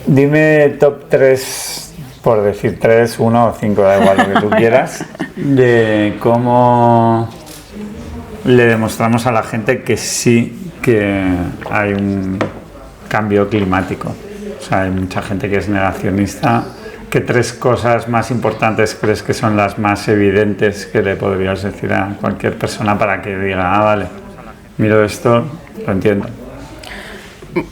Dime top 3, por decir 3, 1 o 5, da igual lo que tú quieras, de cómo le demostramos a la gente que sí que hay un cambio climático. O sea, hay mucha gente que es negacionista. ¿Qué 3 cosas más importantes crees que son las más evidentes que le podrías decir a cualquier persona para que diga, vale, miro esto, lo entiendo?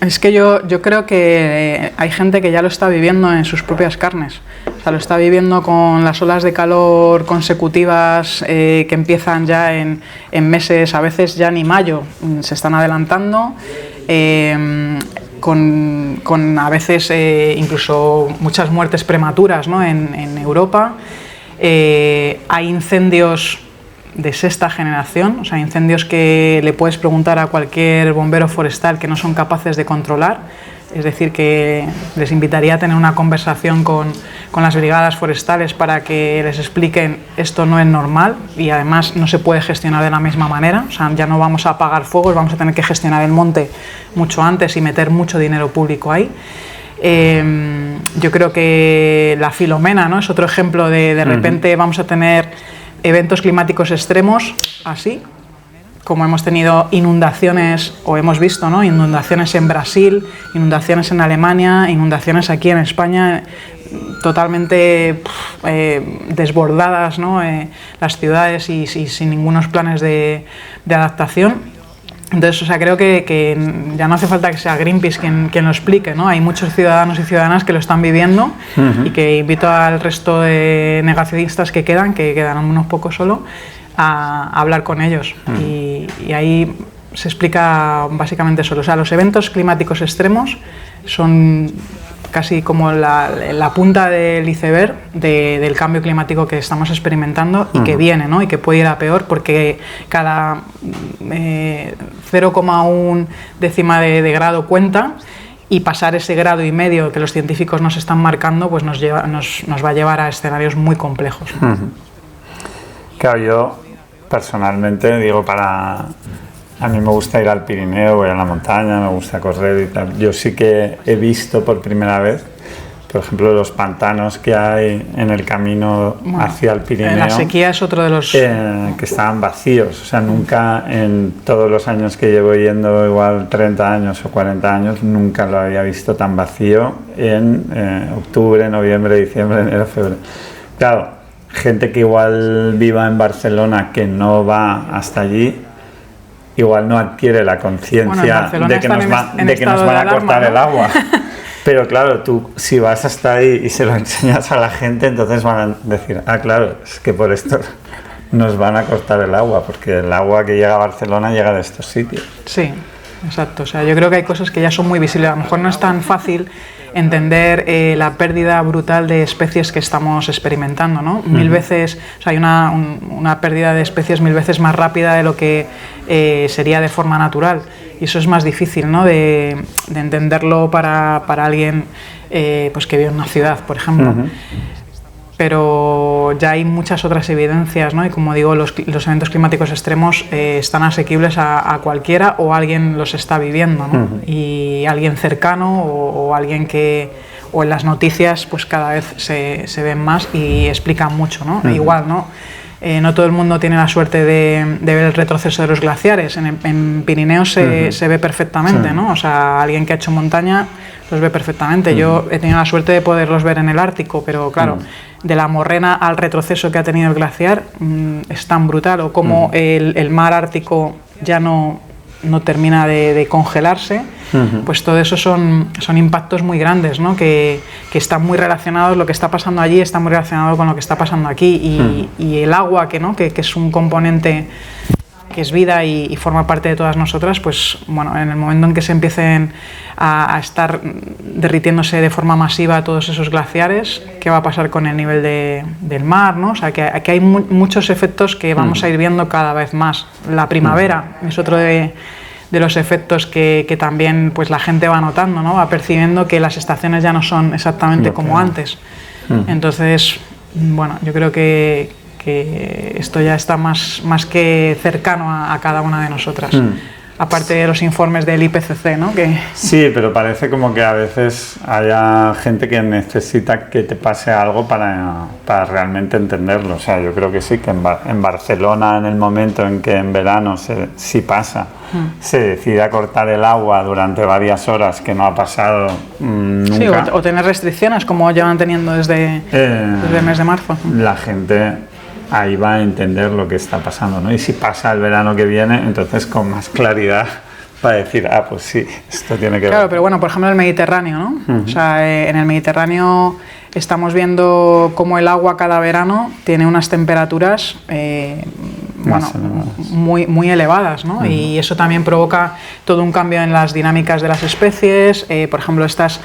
Es que yo creo que hay gente que ya lo está viviendo en sus propias carnes. O sea, lo está viviendo con las olas de calor consecutivas que empiezan ya en meses, a veces ya ni mayo, se están adelantando. Con a veces incluso muchas muertes prematuras, ¿no? en Europa. Hay incendios de sexta generación, o sea, incendios que le puedes preguntar a cualquier bombero forestal que no son capaces de controlar. Es decir, que les invitaría a tener una conversación con las brigadas forestales para que les expliquen esto no es normal y además no se puede gestionar de la misma manera. O sea, ya no vamos a apagar fuegos, vamos a tener que gestionar el monte mucho antes y meter mucho dinero público ahí. Yo creo que la Filomena, ¿no? Es otro ejemplo de repente vamos a tener eventos climáticos extremos así, como hemos tenido inundaciones, o hemos visto, ¿no? Inundaciones en Brasil, inundaciones en Alemania, inundaciones aquí en España, totalmente desbordadas, ¿no? Las ciudades y sin ningunos planes de adaptación. Entonces, o sea, creo que ya no hace falta que sea Greenpeace quien lo explique, ¿no? Hay muchos ciudadanos y ciudadanas que lo están viviendo y que invito al resto de negacionistas que quedan unos pocos solo, a hablar con ellos. Y ahí se explica básicamente solo. O sea, los eventos climáticos extremos son casi como la punta del iceberg del cambio climático que estamos experimentando y que viene, ¿no? Y que puede ir a peor porque cada 0,1 décima de grado cuenta, y pasar ese grado y medio que los científicos nos están marcando pues nos va a llevar a escenarios muy complejos. Claro, yo personalmente digo, a mí me gusta ir al Pirineo, voy a la montaña, me gusta correr y tal. Yo sí que he visto por primera vez, por ejemplo, los pantanos que hay en el camino hacia el Pirineo. La sequía es otro de los... que estaban vacíos. O sea, nunca en todos los años que llevo yendo, igual 30 años o 40 años, nunca lo había visto tan vacío en octubre, noviembre, diciembre, enero, febrero. Claro, gente que igual viva en Barcelona, que no va hasta allí, igual no adquiere la conciencia de que nos van a cortar el agua. Pero claro, tú si vas hasta ahí y se lo enseñas a la gente, entonces van a decir, claro, es que por esto nos van a cortar el agua, porque el agua que llega a Barcelona llega de estos sitios. Sí, exacto. O sea, yo creo que hay cosas que ya son muy visibles. A lo mejor no es tan fácil entender la pérdida brutal de especies que estamos experimentando, ¿no? Mil veces, o sea, hay una pérdida de especies 1000 veces más rápida de lo que sería de forma natural, y eso es más difícil, ¿no? de entenderlo para alguien pues que vive en una ciudad, por ejemplo. Pero ya hay muchas otras evidencias, ¿no? Y como digo, los eventos climáticos extremos están asequibles a cualquiera, o alguien los está viviendo, ¿no? Y alguien cercano o alguien que, o en las noticias, pues cada vez se ven más y explican mucho, ¿no? Igual, ¿no? No todo el mundo tiene la suerte de ver el retroceso de los glaciares. En Pirineos se ve perfectamente, ¿no? O sea, alguien que ha hecho montaña los ve perfectamente. Yo he tenido la suerte de poderlos ver en el Ártico, pero claro, de la morrena al retroceso que ha tenido el glaciar es tan brutal, o como el mar Ártico ya no termina de congelarse. Pues todo eso son impactos muy grandes, ¿no? Que están muy relacionados, lo que está pasando allí está muy relacionado con lo que está pasando aquí, y el agua, que es un componente que es vida y forma parte de todas nosotras, pues bueno, en el momento en que se empiecen a estar derritiéndose de forma masiva todos esos glaciares, ¿qué va a pasar con el nivel del mar, ¿no? O sea, que hay muchos efectos que vamos a ir viendo cada vez más. La primavera es otro de los efectos que también pues la gente va notando, ¿no? Va percibiendo que las estaciones ya no son exactamente como antes. Entonces, bueno, yo creo que esto ya está más que cercano a cada una de nosotras. aparte de los informes del IPCC, ¿no? Que... Sí, pero parece como que a veces haya gente que necesita que te pase algo para realmente entenderlo. O sea, yo creo que sí, que en Barcelona, en el momento en que en verano sí pasa, se decide cortar el agua durante varias horas, que no ha pasado nunca. Sí, o tener restricciones, como llevan teniendo desde el mes de marzo. La gente ahí va a entender lo que está pasando, ¿no? Y si pasa el verano que viene, entonces con más claridad para decir, pues sí, esto tiene que ver. Claro, pero bueno, por ejemplo el Mediterráneo, ¿no? O sea, en el Mediterráneo estamos viendo cómo el agua cada verano tiene unas temperaturas muy elevadas, ¿no? Y eso también provoca todo un cambio en las dinámicas de las especies, por ejemplo, estas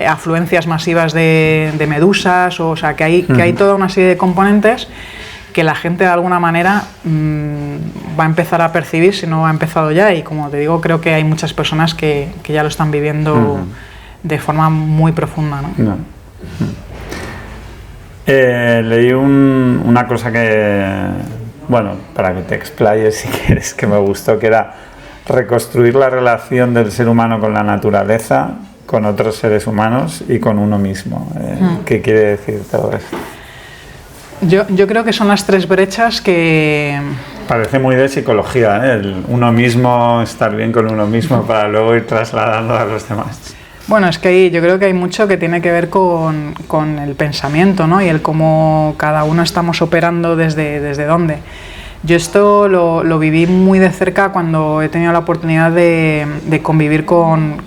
afluencias masivas de medusas, o sea, que hay toda una serie de componentes que la gente de alguna manera va a empezar a percibir, si no ha empezado ya, y como te digo, creo que hay muchas personas que ya lo están viviendo de forma muy profunda, ¿no? Leí una cosa que, bueno, para que te explayes si quieres, que me gustó, que era reconstruir la relación del ser humano con la naturaleza, con otros seres humanos y con uno mismo. ¿Qué quiere decir todo esto? Yo creo que son las tres brechas que... Parece muy de psicología, ¿eh? El uno mismo, estar bien con uno mismo para luego ir trasladando a los demás. Bueno, es que yo creo que hay mucho que tiene que ver con el pensamiento, ¿no? Y el cómo cada uno estamos operando desde dónde. Yo esto lo viví muy de cerca cuando he tenido la oportunidad de convivir con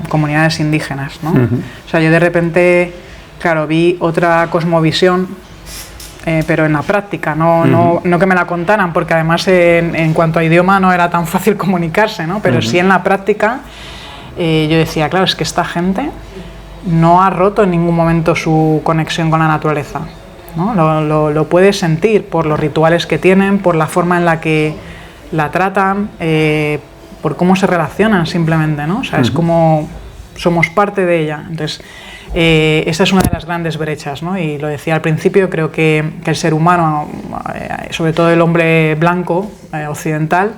comunidades indígenas, ¿no? O sea, yo de repente, claro, vi otra cosmovisión, pero en la práctica, no que me la contaran, porque además en cuanto a idioma no era tan fácil comunicarse, ¿no? Pero sí en la práctica yo decía, claro, es que esta gente no ha roto en ningún momento su conexión con la naturaleza, ¿no? Lo puedes sentir por los rituales que tienen, por la forma en la que la tratan, por cómo se relacionan simplemente, ¿no? O sea, es como somos parte de ella. Entonces, esa es una de las grandes brechas, ¿no? Y lo decía al principio, creo que el ser humano, sobre todo el hombre blanco occidental,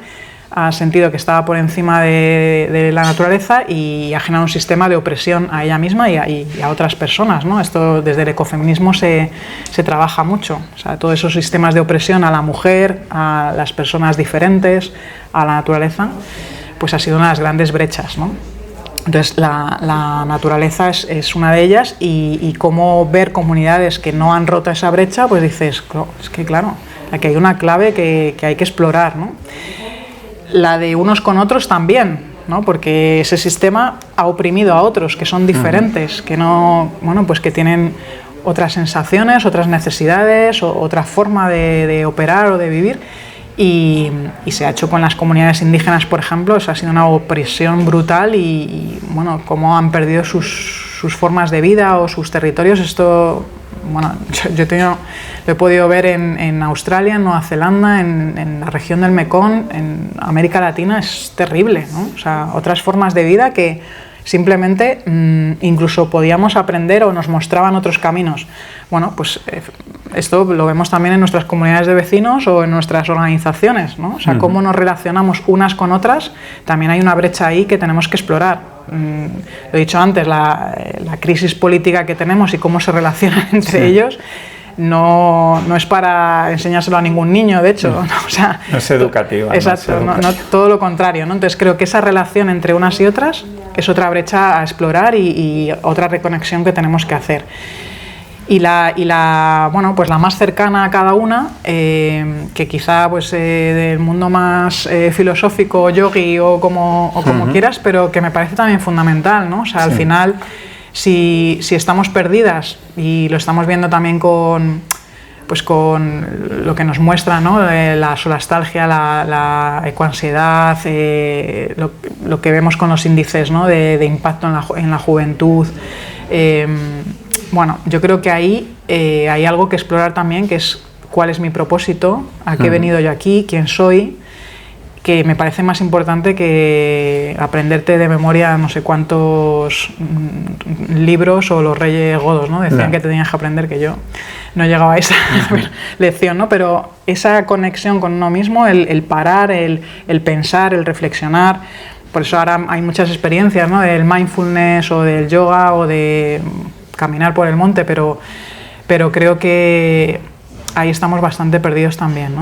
ha sentido que estaba por encima de la naturaleza y ha generado un sistema de opresión a ella misma y a otras personas, ¿no? Esto desde el ecofeminismo se trabaja mucho. O sea, todos esos sistemas de opresión a la mujer, a las personas diferentes, a la naturaleza, pues ha sido una de las grandes brechas, ¿no? Entonces la naturaleza es una de ellas y cómo ver comunidades que no han roto esa brecha, pues dices, es que claro, aquí hay una clave que hay que explorar, ¿no? La de unos con otros también, ¿no? Porque ese sistema ha oprimido a otros que son diferentes, que no, bueno, pues que tienen otras sensaciones, otras necesidades, otra forma de operar o de vivir. Y se ha hecho con las comunidades indígenas, por ejemplo, eso ha sido una opresión brutal y bueno, cómo han perdido sus formas de vida o sus territorios. Esto, bueno, yo lo he podido ver en Australia, en Nueva Zelanda, en la región del Mekong, en América Latina, es terrible, ¿no? O sea, otras formas de vida que simplemente incluso podíamos aprender o nos mostraban otros caminos. Bueno, pues esto lo vemos también en nuestras comunidades de vecinos o en nuestras organizaciones, ¿no? O sea, cómo nos relacionamos unas con otras, también hay una brecha ahí que tenemos que explorar. Lo he dicho antes, la crisis política que tenemos y cómo se relacionan entre ellos, no es para enseñárselo a ningún niño, de hecho. ¿No? O sea, no es educativa. Exacto, no, todo lo contrario, ¿no? Entonces creo que esa relación entre unas y otras es otra brecha a explorar y otra reconexión que tenemos que hacer. Bueno, pues la más cercana a cada una, que quizá pues del mundo más filosófico, yogi o como quieras, pero que me parece también fundamental, ¿no? O sea, al final, si estamos perdidas, y lo estamos viendo también con lo que nos muestra, ¿no? La solastalgia, la ecoansiedad, lo que vemos con los índices, ¿no? de impacto en la juventud. Bueno, yo creo que ahí hay algo que explorar también, que es cuál es mi propósito, a qué he venido yo aquí, quién soy, que me parece más importante que aprenderte de memoria no sé cuántos libros o los reyes godos, ¿no? Decían que te tenías que aprender, que yo no llegaba a esa lección, ¿no? Pero esa conexión con uno mismo, el parar, el pensar, el reflexionar. Por eso ahora hay muchas experiencias, ¿no? Del mindfulness o del yoga o de caminar por el monte, pero creo que ahí estamos bastante perdidos también, ¿no?